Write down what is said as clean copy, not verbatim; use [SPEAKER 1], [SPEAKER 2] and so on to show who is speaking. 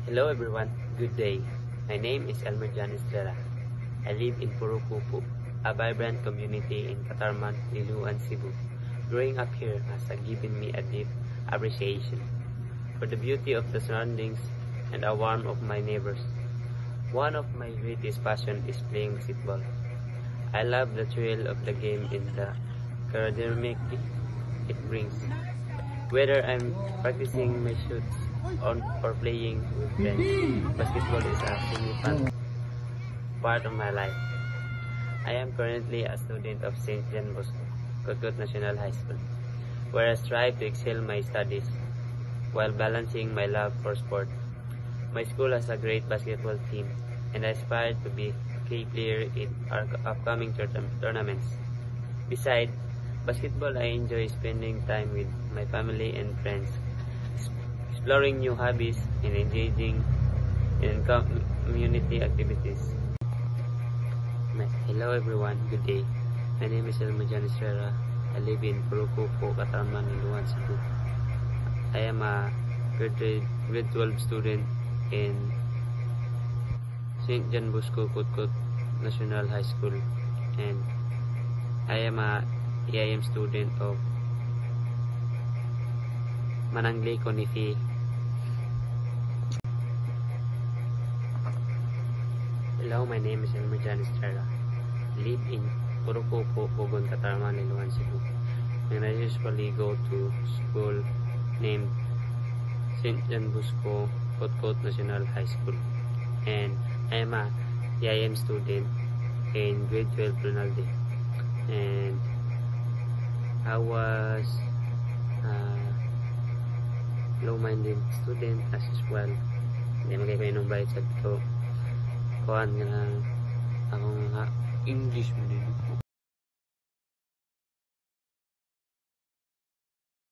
[SPEAKER 1] Hello everyone, good day. My name is Elmer Jan Estrella. I live in Purukupu, a vibrant community in Katarman, Liloan, Cebu. Growing up here has given me a deep appreciation for the beauty of the surroundings and the warmth of my neighbors. One of my greatest passions is playing basketball. I love the thrill of the game and the camaraderie it brings. Whether I'm practicing my shoots or playing with friends, basketball is a significant part of my life. I am currently a student of St. John Bosco, Kutkut National High School, where I strive to excel my studies while balancing my love for sport. My school has a great basketball team, and I aspire to be a key player in our upcoming tournaments. Besides basketball, I enjoy spending time with my family and friends, exploring new hobbies, and engaging in community activities. Hello everyone, good day. My name is Elmer Jan Estrella. I live in Purukupu, Katarman, Liloan, Cebu. I am a grade 12 student in St. John Bosco, Kutkut National High School, and I am a EIM student of Manangli Conifi. Hello, my name is Elmer Jan Estrella. I live in Purukupu, Pugon, Katarman, Liloan, Cebu. And I usually go to school named St. John Bosco, Kutkut National High School. And I am a EIM student in grade 12 Ronaldo. And I was a low-minded student as well. Hindi magkakainong bayad sa ito. Kuhan nga akong English mo